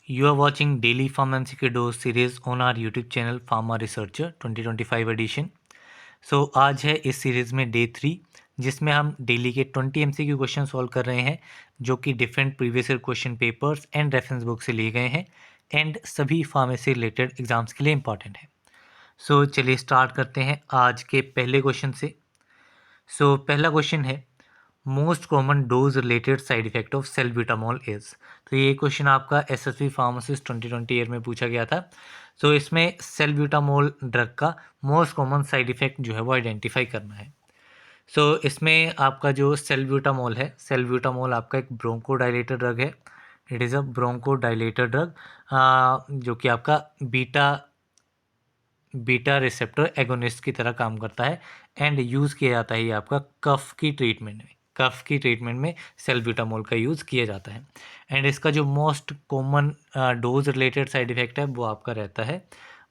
You are watching daily Pharma MCQ dose series on our YouTube channel Pharma Researcher 2025 edition. So आज है इस series में day 3 जिसमें हम डेली के 20 MCQ क्वेश्चन सॉल्व कर रहे हैं जो कि different previous year question papers and reference book से लिए गए हैं एंड सभी फार्मेसी रिलेटेड एग्जाम्स के लिए इंपॉर्टेंट है। सो चलिए स्टार्ट करते हैं आज के पहले क्वेश्चन से। सो पहला क्वेश्चन है most common dose related side effect of salbutamol is. तो ये क्वेश्चन आपका एसएसबी फार्मासिस्ट 2020 ईयर में पूछा गया था। सो इसमें सेल्ब्यूटामॉल ड्रग का मोस्ट कॉमन साइड इफेक्ट जो है वो आइडेंटिफाई करना है। सो इसमें आपका जो सेल्ब्यूटामॉल है, सेल्ब्यूटामॉल आपका एक ब्रोंकोडाइलेटर ड्रग है। It is a bronchodilator drug जो कि आपका बीटा रिसेप्टर एगोनिस्ट की तरह काम करता है एंड यूज़ किया जाता है ये आपका कफ की ट्रीटमेंट में सेल्ब्यूटामॉल का यूज़ किया जाता है। एंड इसका जो most common dose related side effect है वो आपका रहता है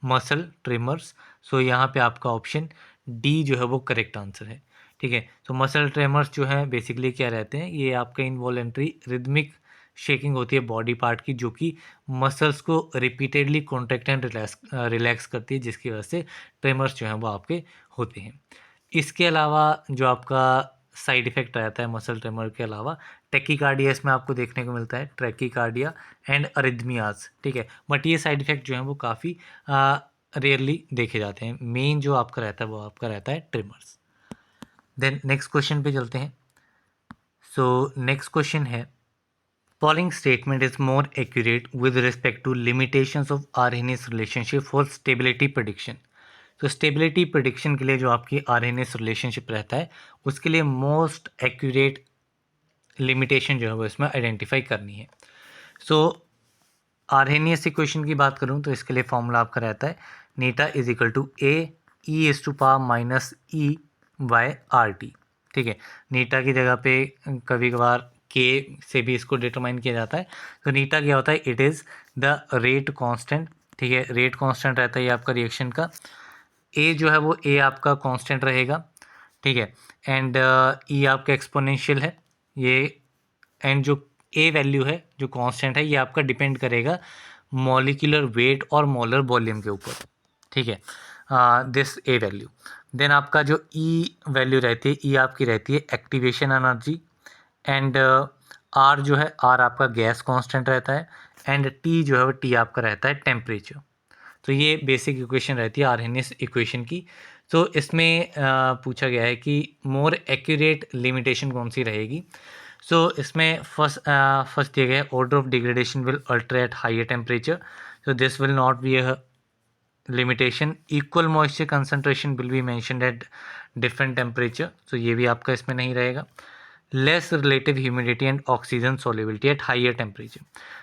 मसल ट्रिमर्स। सो यहाँ पे आपका ऑप्शन डी जो है वो करेक्ट आंसर है। ठीक है, तो मसल ट्रेमर्स जो है बेसिकली क्या रहते हैं, ये आपका इनवॉलेंट्री रिदमिक शेकिंग होती है बॉडी पार्ट की जो कि मसल्स को रिपीटेडली कॉन्ट्रैक्ट एंड रिलैक्स करती है, जिसकी वजह से ट्रेमर्स जो हैं वो आपके होते हैं। इसके अलावा जो आपका साइड इफेक्ट रहता है मसल ट्रेमर के अलावा, टेकीकार्डिया इसमें आपको देखने को मिलता है, ट्रैकीकार्डिया एंड अरिथमियाज। ठीक है, बट ये साइड इफेक्ट जो है वो काफ़ी रेयरली देखे जाते हैं। मेन जो आपका रहता है वो आपका रहता है ट्रिमर्स। देन नेक्स्ट क्वेश्चन पे चलते हैं। सो नेक्स्ट क्वेश्चन है following statement is more accurate with respect to limitations of RNA's relationship for stability prediction। तो स्टेबिलिटी प्रिडिक्शन के लिए जो आपकी RNA's रिलेशनशिप रहता है उसके लिए मोस्ट एक्यूरेट लिमिटेशन जो है वो इसमें आइडेंटिफाई करनी है। सो RNA's इक्वेशन की बात करूं तो इसके लिए फॉर्मूला आपका रहता है नीटा is equal to A e is to power minus E by R T. ठीक है, नीटा की जगह पे कभी कभार के से भी इसको डिटरमाइन किया जाता है। तो नीटा क्या होता है, it is the rate constant. ठीक है, रेट कांस्टेंट रहता है ये आपका रिएक्शन का। ए जो है वो ए आपका कांस्टेंट रहेगा। ठीक है, एंड ई आपका एक्सपोनेंशियल है ये, एंड जो ए वैल्यू है जो कांस्टेंट है ये आपका डिपेंड करेगा मॉलिक्यूलर वेट और मोलर वॉल्यूम के ऊपर। ठीक है, दिस ए वैल्यू। देन आपका जो ई वैल्यू रहती है, ई आपकी रहती है एक्टिवेशन एनर्जी, एंड आर जो है आर आपका गैस कांस्टेंट रहता है, एंड टी जो है वो टी आपका रहता है टेम्परेचर। तो ये बेसिक इक्वेशन रहती है आर्हेनियस इक्वेशन की। तो इसमें पूछा गया है कि मोर एक्यूरेट लिमिटेशन कौन सी रहेगी। सो इसमें फर्स्ट दिया गया है order of degradation will alter at higher temperature. So this will not be a limitation. Equal moisture concentration will be mentioned at different temperature. So ये भी आपका इसमें नहीं रहेगा। Less relative humidity and oxygen solubility at higher temperature.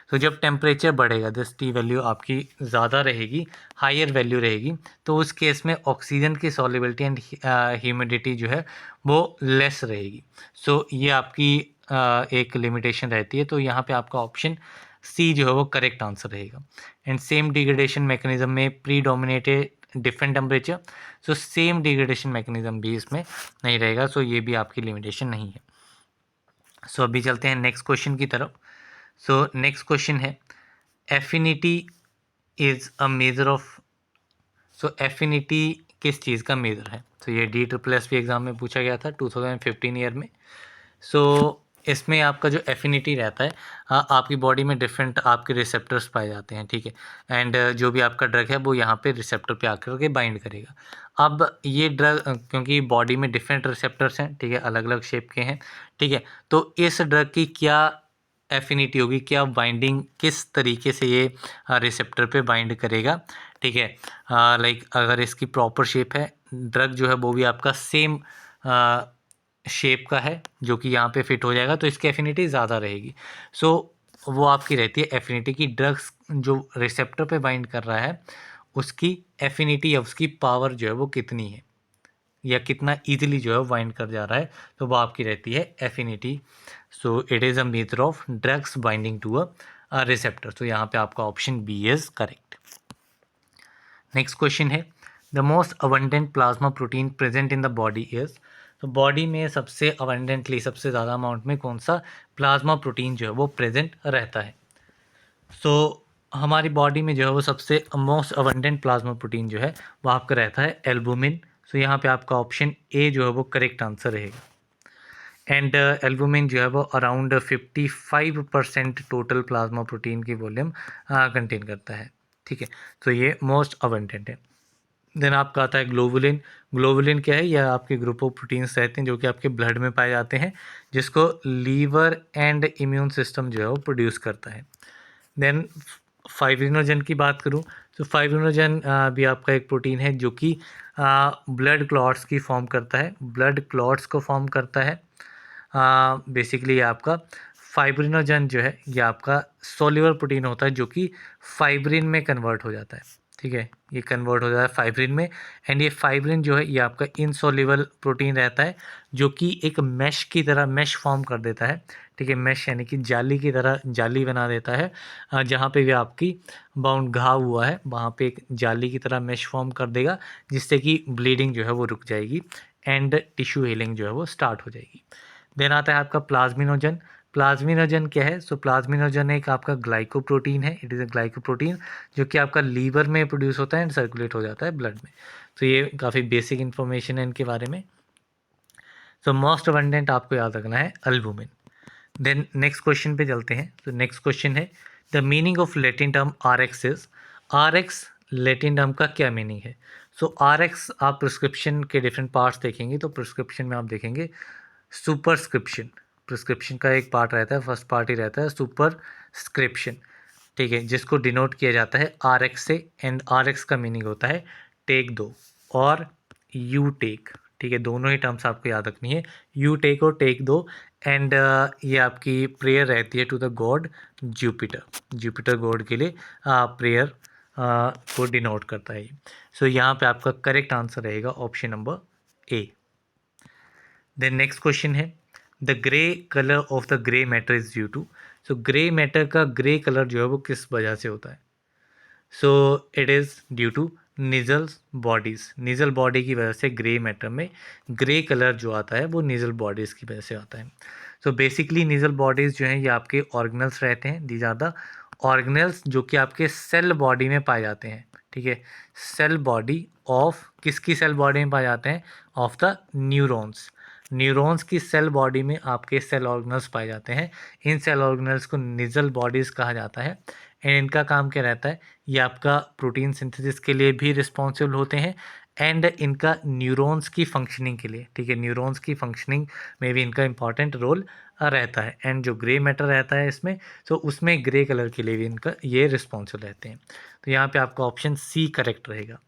तो जब temperature बढ़ेगा, this T value आपकी ज़्यादा रहेगी, हायर वैल्यू रहेगी, तो उस केस में ऑक्सीजन की सॉल्युबिलिटी एंड ह्यूमिडिटी जो है वो लेस रहेगी। सो ये आपकी एक लिमिटेशन रहती है। तो यहाँ पे आपका ऑप्शन सी जो है वो करेक्ट आंसर रहेगा। एंड सेम डिग्रेडेशन मैकेनिज्म में pre dominated different temperature. So same degradation mechanism भी इसमें नहीं रहेगा। सो ये भी आपकी लिमिटेशन नहीं है। सो अभी चलते हैं नेक्स्ट क्वेश्चन की तरफ। सो नेक्स्ट क्वेश्चन है affinity is a measure of. So affinity किस चीज़ का मेजर है। तो ये DSSP एग्ज़ाम में पूछा गया था 2015 ईयर में। सो इसमें आपका जो एफिनिटी रहता है, आपकी बॉडी में डिफरेंट आपके रिसेप्टर्स पाए जाते हैं। ठीक है, एंड जो भी आपका ड्रग है वो यहाँ पे रिसेप्टर पे आकर के बाइंड करेगा। अब ये ड्रग क्योंकि बॉडी में डिफरेंट रिसेप्टर्स हैं, ठीक है, अलग अलग शेप के हैं। ठीक है, तो इस ड्रग की क्या एफिनिटी होगी, क्या बाइंडिंग किस तरीके से ये रिसेप्टर पे बाइंड करेगा। ठीक है, लाइक अगर इसकी प्रॉपर शेप है, ड्रग जो है वो भी आपका सेम शेप का है जो कि यहाँ पे फिट हो जाएगा, तो इसकी एफिनिटी ज़्यादा रहेगी। सो वो आपकी रहती है एफिनिटी की, ड्रग्स जो रिसेप्टर पे बाइंड कर रहा है उसकी एफिनिटी या उसकी पावर जो है वो कितनी है या कितना ईजिली जो है बाइंड कर जा रहा है, तो वो आपकी रहती है affinity. So it is a method of drugs binding to a receptor. तो यहाँ पे आपका option B is correct. Next question है the most abundant plasma protein present in the body is. तो बॉडी में सबसे अबंडेंटली सबसे ज़्यादा अमाउंट में कौन सा प्लाज्मा प्रोटीन जो है वो प्रेजेंट रहता है। सो हमारी बॉडी में जो है वो सबसे मोस्ट अबंडेंट प्लाज्मा प्रोटीन जो है वो आपका रहता है एल्बुमिन। सो यहाँ पे आपका ऑप्शन ए जो है वो करेक्ट आंसर रहेगा। एंड एल्बुमिन जो है वो अराउंड 55% टोटल प्लाज्मा प्रोटीन की वॉल्यूम कंटेन करता है। ठीक है, तो ये मोस्ट अबंडेंट है। देन आपका आता है ग्लोबुलिन। ग्लोबुलिन क्या है? यह आपके ग्रुप ऑफ प्रोटीन्स रहते हैं जो कि आपके ब्लड में पाए जाते हैं, जिसको लीवर एंड इम्यून सिस्टम जो है वो प्रोड्यूस करता है। देन फाइब्रिनोजन की बात करूं तो फाइब्रिनोजन भी आपका एक प्रोटीन है जो कि ब्लड क्लॉट्स की फॉर्म करता है, ब्लड क्लॉट्स को फॉर्म करता है। बेसिकली आपका फाइब्रिनोजन जो है ये आपका सोल्यूबल प्रोटीन होता है जो कि फाइब्रिन में कन्वर्ट हो जाता है। ठीक है, ये कन्वर्ट हो जाता है फाइब्रिन में। एंड ये फाइब्रिन जो है ये आपका इनसोल्यूबल प्रोटीन रहता है जो कि एक मैश की तरह मैश फॉर्म कर देता है। ठीक है, मैश यानी कि जाली की तरह जाली बना देता है। जहाँ पे भी आपकी बाउंड घाव हुआ है वहाँ पे एक जाली की तरह मैश फॉर्म कर देगा, जिससे कि ब्लीडिंग जो है वो रुक जाएगी एंड टिश्यू हीलिंग जो है वो स्टार्ट हो जाएगी। देन आता है आपका प्लाज्मिनोजन। प्लाज्मिनोजन क्या है? सो प्लाज्मिनोजन एक आपका ग्लाइकोप्रोटीन है, इट इज़ अ ग्लाइकोप्रोटीन जो कि आपका लीवर में प्रोड्यूस होता है एंड सर्कुलेट हो जाता है ब्लड में। तो ये काफ़ी बेसिक इन्फॉर्मेशन है इनके बारे में। सो मोस्ट अबंडेंट आपको याद रखना है अल्बुमिन। देन नेक्स्ट क्वेश्चन पे चलते हैं। तो नेक्स्ट क्वेश्चन है the meaning of Latin term R X is. R X Latin term का क्या मीनिंग है? सो आर एक्स आप प्रिस्क्रिप्शन के डिफरेंट पार्ट्स देखेंगे तो प्रिस्क्रिप्शन में आप देखेंगे सुपरस्क्रिप्शन। प्रिस्क्रिप्शन का एक पार्ट रहता है, फर्स्ट पार्ट ही रहता है सुपरस्क्रिप्शन। ठीक है, जिसको डिनोट किया जाता है आर एक्स से। एंड आर एक्स का मीनिंग होता है टेक दो और यू टेक। ठीक है, दोनों ही टर्म्स आपको याद रखनी है, यू टेक और टेक दो। एंड ये आपकी प्रेयर रहती है to the god Jupiter. Jupiter god के लिए प्रेयर को डिनोट करता है। सो यहाँ पे आपका करेक्ट आंसर रहेगा option number A. Then next question है the grey colour of the grey matter is due to. So grey matter का ग्रे कलर जो है वो किस वजह से होता है? So it is due to Nissl's bodies. Nissl body की वजह से ग्रे मैटर में ग्रे कलर जो आता है वो निजल बॉडीज़ की वजह से आता है। सो बेसिकली निजल बॉडीज़ जो हैं ये आपके ऑर्गेनल्स रहते हैं, दीज आर द ऑर्गेनल्स जो कि आपके सेल बॉडी में पाए जाते हैं। ठीक है, सेल बॉडी ऑफ किसकी सेल बॉडी में पाए जाते हैं? Of the neurons. न्यूरॉन्स की सेल बॉडी में आपके सेल ऑर्गेनल्स पाए जाते हैं। इन सेल ऑर्गेनल्स को निजल बॉडीज़ कहा जाता है। एंड इनका काम क्या रहता है? ये आपका प्रोटीन सिंथेसिस के लिए भी रिस्पॉन्सिबल होते हैं एंड इनका न्यूरॉन्स की फंक्शनिंग के लिए। ठीक है, न्यूरॉन्स की फंक्शनिंग में भी इनका इंपॉर्टेंट रोल रहता है। एंड जो ग्रे मैटर रहता है इसमें, तो उसमें ग्रे कलर के लिए भी इनका ये रिस्पॉन्सिबल रहते हैं। तो यहाँ पे आपका ऑप्शन सी करेक्ट रहेगा।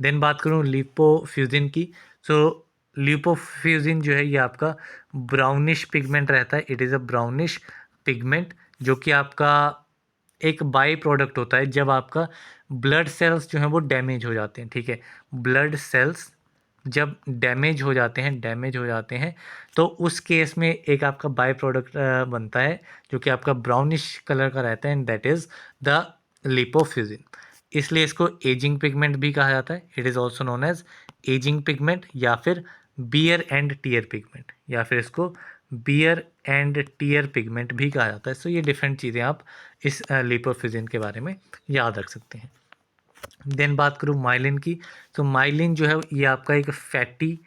देन बात करूँ लिपोफ्यूजिन की। सो लिपोफ्यूजिन जो है ये आपका ब्राउनिश पिगमेंट रहता है, it is a brownish pigment जो कि आपका एक बाई प्रोडक्ट होता है जब आपका ब्लड सेल्स जो हैं वो डैमेज हो जाते हैं। ठीक है, ब्लड सेल्स जब डैमेज हो जाते हैं तो उस केस में एक आपका बाई प्रोडक्ट बनता है जो कि आपका ब्राउनिश कलर का रहता है and that is the lipofuscin. इसलिए इसको एजिंग पिगमेंट भी कहा जाता है, it is also known as ageing pigment या फिर बियर एंड टीयर पिगमेंट, या फिर इसको बियर एंड टीयर पिगमेंट भी कहा जाता है। सो ये डिफरेंट चीज़ें आप इस लिपोफ्यूजिन के बारे में याद रख सकते हैं। देन बात करूँ माइलिन की। तो माइलिन जो है ये आपका एक fatty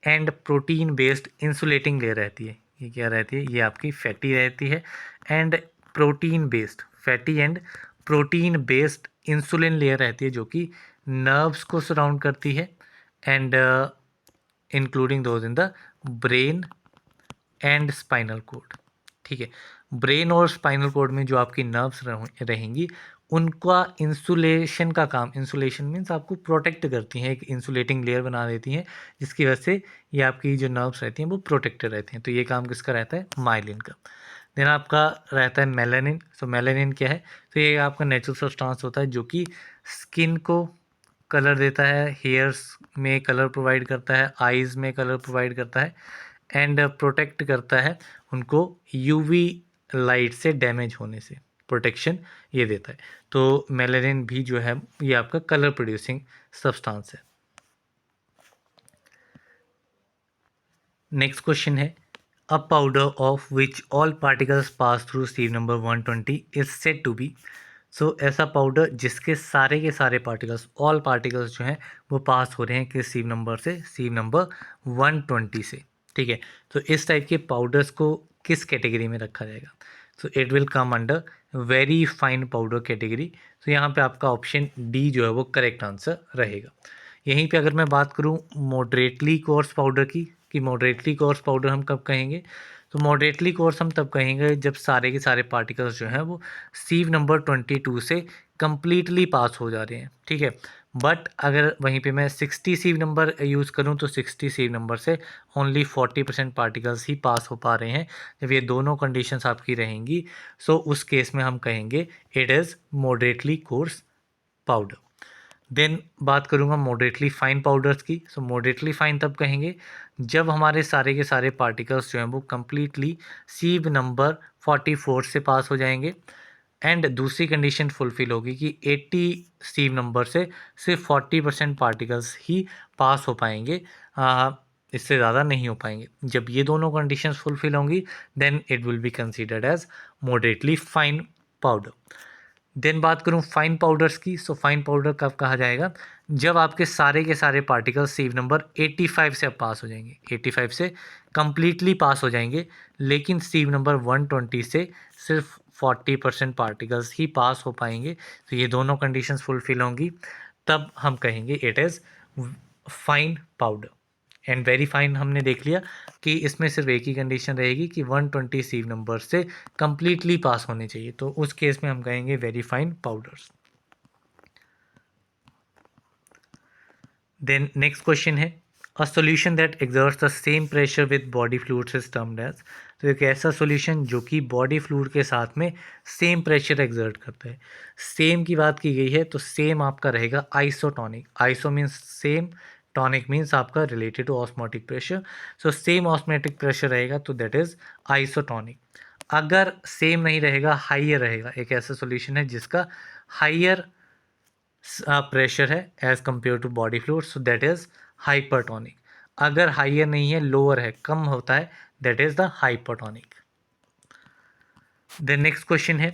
and protein based insulating layer रहती है। ये क्या रहती है? ये आपकी फैटी रहती है and protein based, fatty and protein based insulin layer रहती है जो कि नर्व्स को सराउंड करती है and including those in the brain and spinal cord. ठीक है, ब्रेन और स्पाइनल कोड में जो आपकी नर्व्स रहेंगी उनका इंसुलेशन का काम, इंसुलेशन मीन्स आपको प्रोटेक्ट करती हैं, एक इंसुलेटिंग लेयर बना देती हैं जिसकी वजह से ये आपकी जो नर्व्स रहती हैं वो प्रोटेक्टेड रहती हैं। तो ये काम किसका रहता है? माइलिन का। देन आपका रहता है मेलानिन। सो मेलानिन क्या है? तो ये आपका नेचुरल सब्सटेंस होता है जो कि स्किन को कलर देता है, हेयर्स में कलर प्रोवाइड करता है, आइज़ में कलर प्रोवाइड करता है एंड प्रोटेक्ट करता है उनको यूवी लाइट से डैमेज होने से, प्रोटेक्शन ये देता है। तो मेलानिन भी जो है ये आपका कलर प्रोड्यूसिंग सब्सटेंस है। नेक्स्ट क्वेश्चन है a powder of which all particles pass through sieve number 120 is said to be. सो ऐसा पाउडर जिसके सारे के सारे पार्टिकल्स, ऑल पार्टिकल्स जो हैं वो पास हो रहे हैं किस सीव नंबर से, सीव नंबर 120 से, ठीक है। तो इस टाइप के पाउडर्स को किस कैटेगरी में रखा जाएगा? So it will come under very fine powder category. तो यहाँ पे आपका ऑप्शन डी जो है वो करेक्ट आंसर रहेगा। यहीं पे अगर मैं बात करूँ मॉडरेटली कोर्स पाउडर की, कि मॉडरेटली कोर्स पाउडर हम कब कहेंगे, तो मॉडरेटली कोर्स हम तब कहेंगे जब सारे के सारे पार्टिकल्स जो हैं वो सीव नंबर 22 से कम्प्लीटली पास हो जा रहे हैं, ठीक है। बट अगर वहीं पे मैं 60 सीव नंबर यूज़ करूं तो 60 सीव नंबर से ओनली 40% पार्टिकल्स ही पास हो पा रहे हैं। जब ये दोनों कंडीशंस आपकी रहेंगी, सो उस केस में हम कहेंगे it is moderately coarse powder. Then बात करूँगा मॉडरेटली फाइन पाउडर्स की। सो मॉडरेटली फाइन तब कहेंगे जब हमारे सारे के सारे पार्टिकल्स जो हैं वो कम्प्लीटली सीव नंबर 44 से पास हो जाएंगे, एंड दूसरी कंडीशन फुलफिल होगी कि 80 सीव नंबर से सिर्फ 40% पार्टिकल्स ही पास हो पाएंगे, इससे ज़्यादा नहीं हो पाएंगे। जब ये दोनों कंडीशंस फुलफिल होंगी then it will be considered as moderately fine powder. Then बात करूं फाइन पाउडर्स की। सो फाइन पाउडर कब कहा जाएगा? जब आपके सारे के सारे पार्टिकल्स सीव नंबर 85 से अब पास हो जाएंगे, 85 से कंप्लीटली पास हो जाएंगे, लेकिन सीव नंबर 120 से सिर्फ 40% पार्टिकल्स ही पास हो पाएंगे। तो ये दोनों कंडीशंस फुलफिल होंगी, तब हम कहेंगे it is fine powder. And very fine हमने देख लिया कि इसमें सिर्फ एक ही कंडीशन रहेगी कि 120 सीव नंबर से कंप्लीटली पास होने चाहिए, तो उस केस में हम कहेंगे very fine powders. Then next question है a solution that exerts the same pressure with body fluids is termed as. तो एक ऐसा सॉल्यूशन जो कि बॉडी फ्लूइड के साथ में सेम प्रेशर एक्सर्ट करता है। सेम की बात की गई है तो सेम आपका रहेगा isotonic. Iso means same, tonic means आपका related to osmotic pressure. So same osmotic pressure रहेगा तो दैट इज आइसोटोनिक। अगर सेम नहीं रहेगा, हाइयर रहेगा, एक ऐसा सॉल्यूशन है जिसका हाइयर प्रेशर है as compared to body fluid, so that is hypertonic. अगर हाइयर नहीं है, लोअर है, कम होता है, that is the hypertonic. The next question है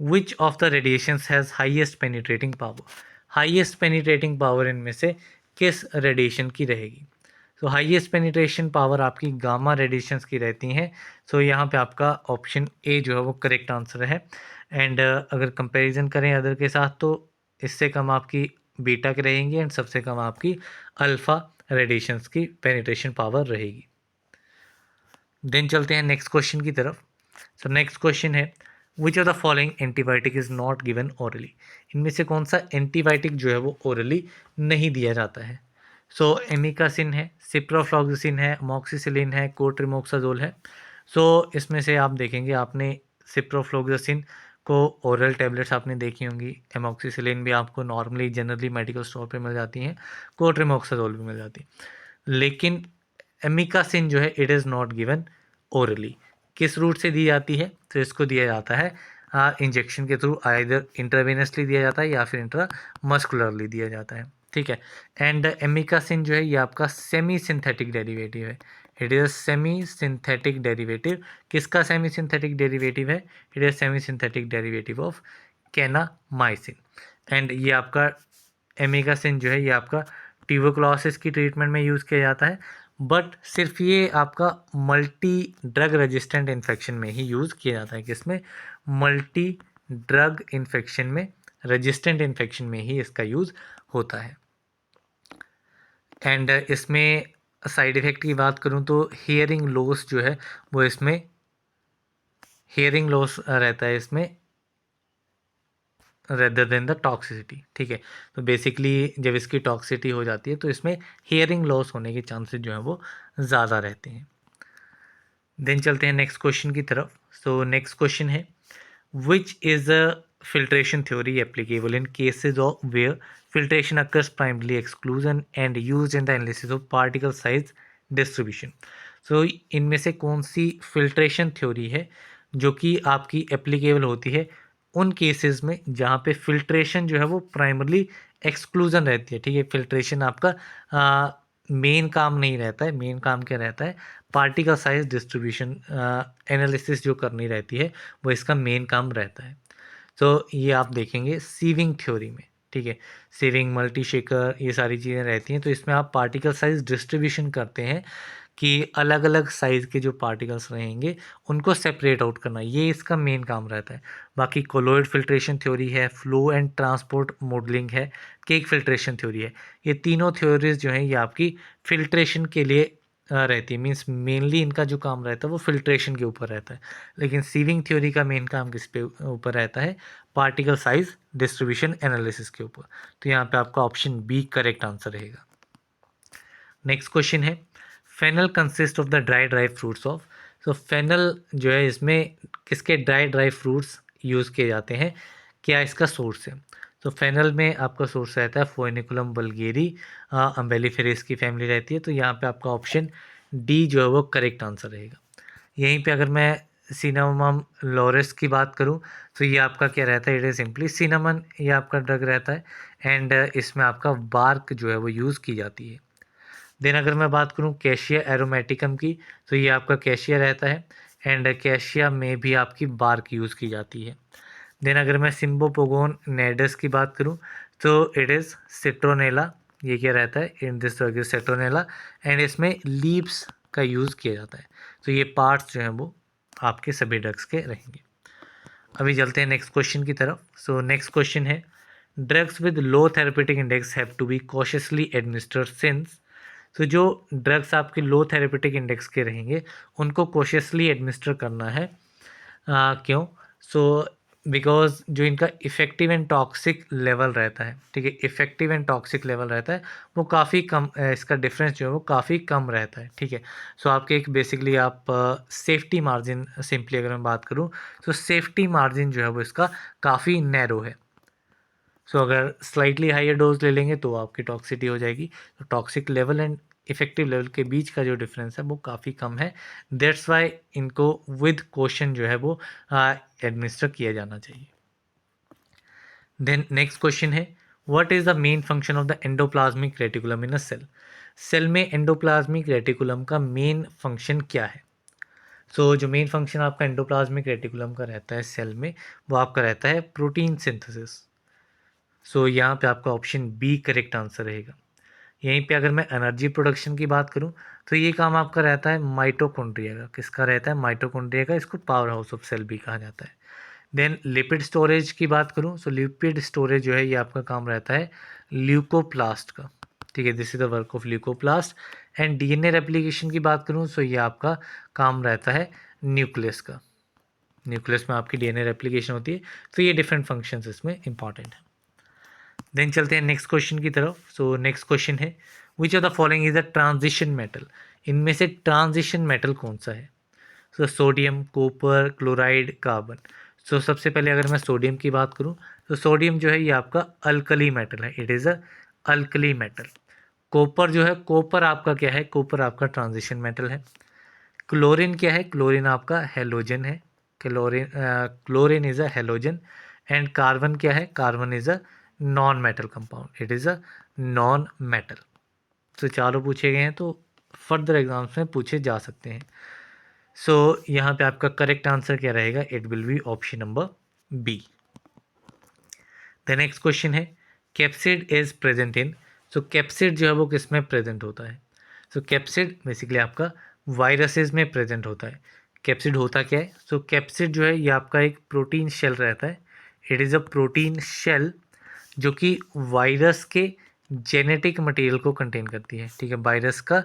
which of the radiations has highest penetrating power. Highest penetrating power इनमें से किस रेडिएशन की रहेगी? सो हाईएस्ट पेनिट्रेशन पावर आपकी गामा रेडिएशंस की रहती हैं। सो यहाँ पे आपका ऑप्शन ए जो है वो करेक्ट आंसर है। एंड अगर कंपैरिजन करें अदर के साथ तो इससे कम आपकी बीटा की रहेंगी एंड सबसे कम आपकी अल्फ़ा रेडिएशंस की पेनिट्रेशन पावर रहेगी। देन चलते हैं नेक्स्ट क्वेश्चन की तरफ। सो नेक्स्ट क्वेश्चन है which of the following antibiotic is not given orally. इनमें से कौन सा एंटीबायोटिक जो है वो ओरली नहीं दिया जाता है? सो एमिकासिन है, सिप्रोफ्लॉक्सासिन है, अमोक्सिसिलिन है, कोट्रिमोक्साजोल है। सो इसमें से आप देखेंगे, आपने सिप्रोफ्लॉक्सासिन को ओरल टैबलेट्स आपने देखी होंगी, एमोक्सिसिलिन भी आपको नॉर्मली जनरली मेडिकल स्टोर पे मिल जाती हैं, कोट्रिमोक्साजोल भी मिल जाती है, लेकिन एमिकासिन जो है it is not given orally. किस रूट से दी जाती है? तो इसको दिया जाता है इंजेक्शन के थ्रू, आइदर इंट्रावेनसली दिया जाता है या फिर इंट्रा मस्कुलरली दिया जाता है, ठीक है। एंड एमिकासिन जो है ये आपका सेमी सिंथेटिक डेरिवेटिव है। It is semi synthetic derivative. किसका सेमी सिंथेटिक डेरिवेटिव है? It is semi synthetic derivative of kanamycin. And ये आपका एमिकासिन जो है ये आपका ट्यूबरकुलोसिस की ट्रीटमेंट में यूज़ किया जाता है, बट सिर्फ ये आपका मल्टी ड्रग रेजिस्टेंट इन्फेक्शन में ही यूज़ किया जाता है। किसमें? मल्टी ड्रग इन्फेक्शन में, रेजिस्टेंट इन्फेक्शन में ही इसका यूज़ होता है। एंड इसमें साइड इफ़ेक्ट की बात करूँ तो हियरिंग लॉस जो है वो इसमें हियरिंग लॉस रहता है इसमें, रेदर देन द टॉक्सिसिटी, ठीक है। तो बेसिकली जब इसकी टॉक्सिसिटी हो जाती है तो इसमें हियरिंग लॉस होने के चांसेस जो हैं वो ज़्यादा रहते हैं। देन चलते हैं नेक्स्ट क्वेश्चन की तरफ। सो नेक्स्ट क्वेश्चन है which is a filtration theory applicable in cases of where filtration occurs primarily exclusion and used in the analysis of particle size distribution। so इनमें से कौन सी filtration theory है जो कि आपकी applicable होती है उन केसेस में जहाँ पे filtration जो है वो primarily exclusion रहती है, ठीक है। filtration आपका मेन काम नहीं रहता है। मेन काम क्या रहता है? पार्टिकल साइज डिस्ट्रीब्यूशन एनालिसिस जो करनी रहती है वो इसका मेन काम रहता है। तो ये आप देखेंगे सीविंग थ्योरी में, ठीक है। सीविंग, मल्टी शेकर, ये सारी चीज़ें रहती हैं। तो इसमें आप पार्टिकल साइज डिस्ट्रीब्यूशन करते हैं कि अलग अलग साइज़ के जो पार्टिकल्स रहेंगे उनको सेपरेट आउट करना, ये इसका मेन काम रहता है। बाकी कोलोइड फिल्ट्रेशन थ्योरी है, फ्लो एंड ट्रांसपोर्ट मॉडलिंग है, केक फिल्ट्रेशन थ्योरी है। ये तीनों थ्योरीज जो हैं ये आपकी फिल्ट्रेशन के लिए रहती है। मीन्स मेनली इनका जो काम रहता है वो फिल्ट्रेशन के ऊपर रहता है। लेकिन सीविंग थ्योरी का मेन काम किस पे ऊपर रहता है? पार्टिकल साइज डिस्ट्रीब्यूशन एनालिसिस के ऊपर। तो यहाँ पे आपका ऑप्शन बी करेक्ट आंसर रहेगा। नेक्स्ट क्वेश्चन है, fennel consist of the dry fruits of. तो फेनल जो है इसमें किसके ड्राई फ्रूट्स यूज़ किए जाते हैं, क्या इसका सोर्स है? तो फेनल में आपका सोर्स रहता है फोएनिकुलम वल्गेरी, अम्बेलिफेरेस की फैमिली रहती है। तो यहाँ पे आपका ऑप्शन डी जो है वो करेक्ट आंसर रहेगा। यहीं पे अगर मैं सिनामम लोरेस की बात करूं तो ये आपका क्या रहता है? इट इज़ सिंपली सिनामन, ये आपका ड्रग रहता है। एंड इसमें आपका बार्क जो है वो यूज़ की जाती है। देन अगर मैं बात करूं कैशिया एरोमेटिकम की, तो ये आपका कैशिया रहता है। एंड कैशिया में भी आपकी बार्क यूज़ की जाती है। देन अगर मैं सिम्बोपोगोन नेडस की बात करूं तो इट इज़ सिट्रोनेला, ये क्या रहता है? In this drug is citronella. And इसमें लीव्स का यूज़ किया जाता है। तो ये पार्ट्स जो हैं वो आपके सभी ड्रग्स के रहेंगे। अभी चलते हैं नेक्स्ट क्वेश्चन की तरफ। सो नेक्स्ट क्वेश्चन है, drugs with low therapeutic index have to be cautiously administered since. तो जो ड्रग्स आपके लो थेरेपेटिक इंडेक्स के रहेंगे उनको कॉशियसली एडमिनिस्टर करना है। क्यों? सो बिकॉज जो इनका इफ़ेक्टिव एंड टॉक्सिक लेवल रहता है, ठीक है, इफ़ेक्टिव एंड टॉक्सिक लेवल रहता है वो काफ़ी कम, इसका डिफरेंस जो है वो काफ़ी कम रहता है, ठीक है। सो आपके एक बेसिकली आप सेफ्टी मार्जिन, सिंपली अगर मैं बात करूँ तो सेफ्टी मार्जिन जो है वो इसका काफ़ी नैरो है। सो अगर स्लाइटली हायर डोज ले लेंगे तो आपकी टॉक्सिटी हो जाएगी। तो toxic level and effective level के बीच का जो डिफरेंस है वो काफ़ी कम है। दैट्स वाई इनको विद क्वेश्चन जो है वो एडमिनिस्टर किया जाना चाहिए। देन नेक्स्ट क्वेश्चन है, what is the main function of the endoplasmic reticulum in a cell. Cell में एंडोप्लाज्मिक रेटिकुलम का मेन फंक्शन क्या है? सो जो मेन फंक्शन आपका एंडोप्लाज्मिक रेटिकुलम का रहता है सेल में, वो आपका रहता है प्रोटीन सिंथेसिस। सो यहाँ पे आपका ऑप्शन बी करेक्ट आंसर रहेगा। यहीं पे अगर मैं एनर्जी प्रोडक्शन की बात करूँ तो ये काम आपका रहता है माइटोकॉन्ड्रिया का। किसका रहता है? माइटोकॉन्ड्रिया का। इसको पावर हाउस ऑफ सेल भी कहा जाता है। देन लिपिड स्टोरेज की बात करूँ तो लिपिड स्टोरेज जो है ये आपका काम रहता है ल्यूकोप्लास्ट का, ठीक है, this is the work of leucoplast. And DNA replication की बात करूँ तो ये आपका काम रहता है न्यूक्लियस का। न्यूक्लियस में आपकी डीएनए रेप्लिकेशन होती है। तो ये डिफरेंट फंक्शंस इसमें इंपॉर्टेंट है। देन चलते हैं नेक्स्ट क्वेश्चन की तरफ। सो नेक्स्ट क्वेश्चन है, which of the following is a transition metal. इनमें से ट्रांजिशन मेटल कौन सा है? So sodium, copper, chloride, carbon. So सबसे पहले अगर मैं सोडियम की बात करूं तो सोडियम जो है ये आपका अल्कली मेटल है, it is a alkali metal. Copper जो है, कॉपर आपका क्या है? कॉपर आपका ट्रांजिशन मेटल है। क्लोरीन क्या है? क्लोरीन आपका हेलोजन है। Chlorine is a halogen. And carbon क्या है? Carbon is a non metal compound, it is a non metal. तो चारों पूछे गए हैं तो फर्दर एग्जाम्स में पूछे जा सकते हैं। सो यहाँ पे आपका करेक्ट आंसर क्या रहेगा? It will be option number B. The next question है, capsid is present in. So capsid जो है वो किस में प्रेजेंट होता है? सो कैप्सिड बेसिकली आपका वायरसेस में प्रेजेंट होता है। कैप्सिड होता क्या है? सो कैप्सिड जो है ये आपका एक प्रोटीन शेल रहता है। It is a protein shell जो कि वायरस के जेनेटिक मटेरियल को कंटेन करती है, ठीक है। वायरस का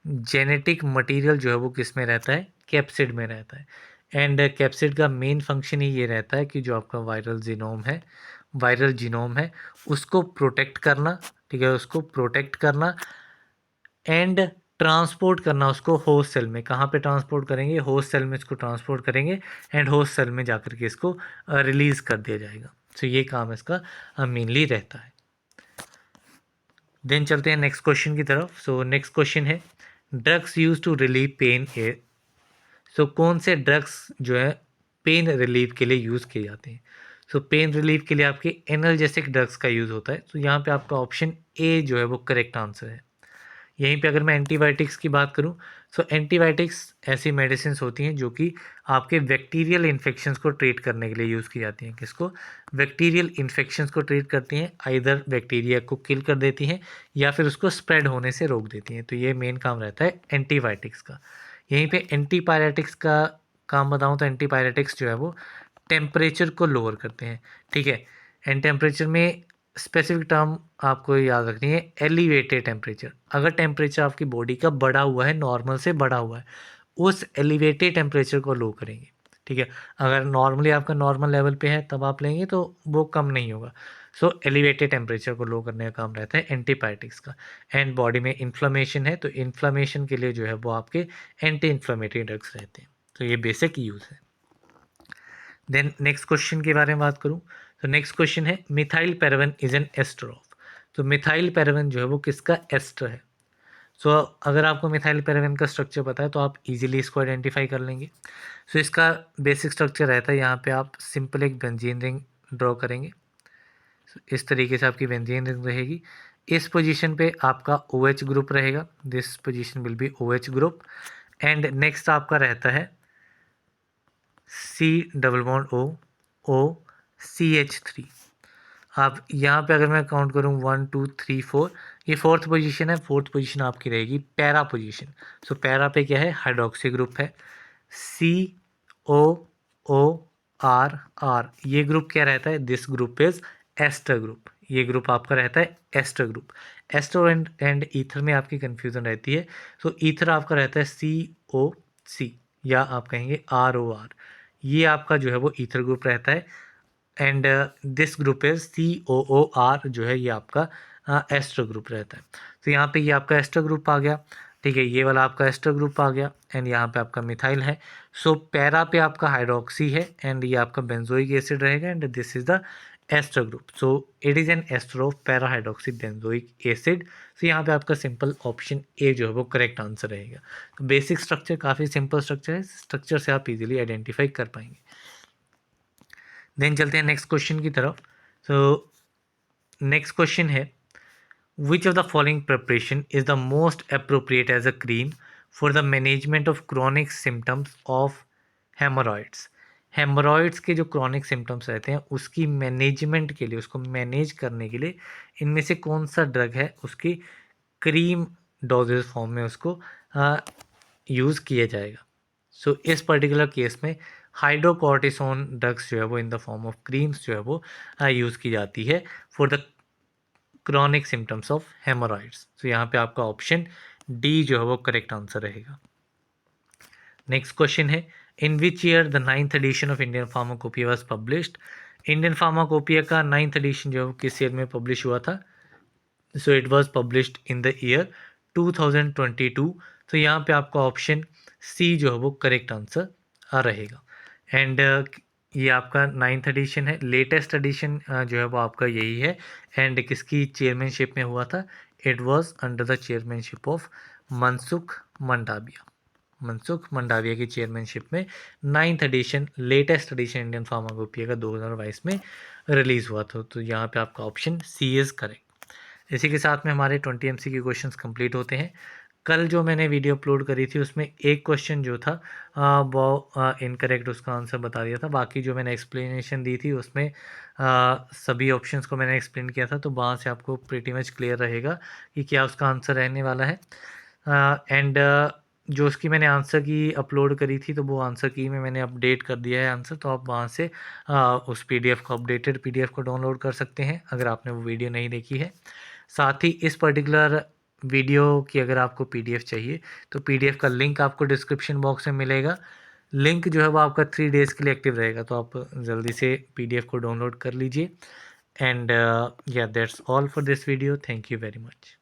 जेनेटिक मटेरियल जो है वो किस में रहता है? कैप्सिड में रहता है। एंड कैप्सिड का मेन फंक्शन ही ये रहता है कि जो आपका वायरल जीनोम है उसको प्रोटेक्ट करना, ठीक है, उसको प्रोटेक्ट करना एंड ट्रांसपोर्ट करना उसको होस्ट सेल में। कहाँ पे ट्रांसपोर्ट करेंगे? होस्ट सेल में इसको ट्रांसपोर्ट करेंगे एंड होस्ट सेल में जाकर के इसको रिलीज़ कर दिया जाएगा। तो ये काम इसका मेनली रहता है। देन चलते हैं नेक्स्ट क्वेश्चन की तरफ। सो नेक्स्ट क्वेश्चन है, drugs used to relieve pain A. So कौन से ड्रग्स जो है पेन रिलीफ के लिए यूज़ किए जाते हैं? सो पेन रिलीफ के लिए आपके एनाल्जेसिक ड्रग्स का यूज़ होता है। तो यहाँ पे आपका ऑप्शन ए जो है वो करेक्ट आंसर है। यहीं पे अगर मैं एंटीबायोटिक्स की बात करूं, तो एंटीबायोटिक्स ऐसी मेडिसिन होती हैं जो कि आपके बैक्टीरियल इन्फेक्शंस को ट्रीट करने के लिए यूज़ की जाती हैं। किसको? बैक्टीरियल इन्फेक्शंस को ट्रीट करती हैं, आइदर बैक्टीरिया को किल कर देती हैं या फिर उसको स्प्रेड होने से रोक देती हैं। तो ये मेन काम रहता है एंटीबायोटिक्स का। यहीं पे एंटीपायरेटिक्स का काम बताऊं तो एंटीपायरेटिक्स जो है वो टेम्परेचर को लोअर करते हैं, ठीक है। एंड टेम्परेचर में स्पेसिफिक टर्म आपको याद रखनी है, एलिवेटेड टेम्परेचर। अगर टेम्परेचर आपकी बॉडी का बढ़ा हुआ है, नॉर्मल से बढ़ा हुआ है, उस एलिवेटेड टेम्परेचर को लो करेंगे, ठीक है। अगर नॉर्मली आपका नॉर्मल लेवल पे है तब आप लेंगे तो वो कम नहीं होगा। सो एलिवेटेड टेम्परेचर को लो करने का काम रहता है एंटीबायोटिक्स का। एंड बॉडी में इन्फ्लामेशन है तो इन्फ्लामेशन के लिए जो है वो आपके एंटी इन्फ्लामेटरी ड्रग्स रहते हैं। तो ये बेसिक यूज़ है। देन नेक्स्ट क्वेश्चन के बारे में बात करूं तो नेक्स्ट क्वेश्चन है methyl paraben is an ester of. तो मिथाइल पैराबेन जो है वो किसका एस्टर है? सो अगर आपको मिथाइल पैराबेन का स्ट्रक्चर पता है तो आप इजीली इसको आइडेंटिफाई कर लेंगे। सो इसका बेसिक स्ट्रक्चर रहता है, यहाँ पे आप सिंपल एक बेंजीन रिंग ड्रॉ करेंगे। इस तरीके से आपकी बेंजीन रिंग रहेगी। इस पोजीशन पे आपका OH ग्रुप रहेगा, this position will be OH group. And next आपका रहता है C डबल बॉन्ड O, आप यहाँ पे अगर मैं काउंट करूँ 1 2 3 4, ये फोर्थ पोजीशन है। फोर्थ पोजीशन आपकी रहेगी पैरा पोजीशन। सो पैरा पे क्या है? हाइड्रोक्सी ग्रुप है, COOR। ये ग्रुप क्या रहता है? This group is ester group. ये ग्रुप आपका रहता है ester group. Ester and ether में आपकी कंफ्यूजन रहती है। सो ईथर आपका रहता है COC या आप कहेंगे ROR। ये आपका जो है वो ईथर ग्रुप रहता है। And this group is COOR, जो है ये आपका एस्टर ग्रुप रहता है। तो यहाँ पे ये आपका एस्टर ग्रुप आ गया, ठीक है। ये वाला आपका एस्टर ग्रुप आ गया एंड यहाँ पे आपका मिथाइल है। सो पैरा पे आपका हाइड्रोक्सी है एंड ये आपका बेंजोइक एसिड रहेगा and this is the ester group. So it is an ester of para hydroxy benzoic acid. तो यहाँ पे आपका सिंपल ऑप्शन ए जो है वो करेक्ट आंसर रहेगा। तो बेसिक स्ट्रक्चर काफ़ी सिंपल स्ट्रक्चर है, स्ट्रक्चर से आप इजीली आइडेंटिफाई कर पाएंगे। देन चलते हैं नेक्स्ट क्वेश्चन की तरफ। तो नेक्स्ट क्वेश्चन है which of the following preparation is the most appropriate as a cream for the management of chronic symptoms of haemorrhoids. Haemorrhoids के जो क्रॉनिक सिम्टम्स रहते हैं उसकी मैनेजमेंट के लिए, उसको मैनेज करने के लिए इनमें से कौन सा ड्रग है उसकी क्रीम डोजेज फॉर्म में उसको यूज़ किया जाएगा। सो इस पर्टिकुलर केस में हाइड्रोकॉर्टिसोन ड्रग्स जो है वो in the form of creams जो है वो यूज़ की जाती है for the chronic symptoms of haemorrhoids. तो यहाँ पे आपका ऑप्शन डी जो है वो करेक्ट आंसर रहेगा। नेक्स्ट क्वेश्चन है in which year the 9th edition of Indian pharmacopoeia was published. Indian pharmacopoeia का 9th एडिशन जो है वो किस ईयर में पब्लिश हुआ था? So it was published in the year 2022। तो यहाँ पे आपका ऑप्शन सी जो है वो करेक्ट आंसर रहेगा। एंड ये आपका 9th एडिशन है, लेटेस्ट एडिशन जो है वो आपका यही है। एंड किसकी चेयरमैनशिप में हुआ था? It was under the chairmanship of Mansukh Mandaviya. Mansukh Mandaviya की चेयरमैनशिप में 9th edition, latest edition Indian pharmacopoeia का 2022 में रिलीज़ हुआ था। तो यहाँ पे आपका ऑप्शन सी इज़ करेक्ट। इसी के साथ में हमारे 20 MCQ क्वेश्चंस कंप्लीट होते हैं। कल जो मैंने वीडियो अपलोड करी थी उसमें एक क्वेश्चन जो था वो इनकरेक्ट, उसका आंसर बता दिया था। बाकी जो मैंने एक्सप्लेनेशन दी थी उसमें सभी ऑप्शंस को मैंने एक्सप्लेन किया था, तो वहाँ से आपको प्रीटी मच क्लियर रहेगा कि क्या उसका आंसर रहने वाला है। एंड जो उसकी मैंने आंसर की अपलोड करी थी तो वो आंसर की में मैंने अपडेट कर दिया है आंसर, तो आप वहाँ से उस PDF को, अपडेटेड PDF को डाउनलोड कर सकते हैं अगर आपने वो वीडियो नहीं देखी है। साथ ही इस पर्टिकुलर वीडियो की अगर आपको PDF चाहिए तो PDF का लिंक आपको डिस्क्रिप्शन बॉक्स में मिलेगा। लिंक जो है वो आपका 3 डेज़ के लिए एक्टिव रहेगा, तो आप जल्दी से PDF को डाउनलोड कर लीजिए। एंड या that's all for this video. Thank you very much.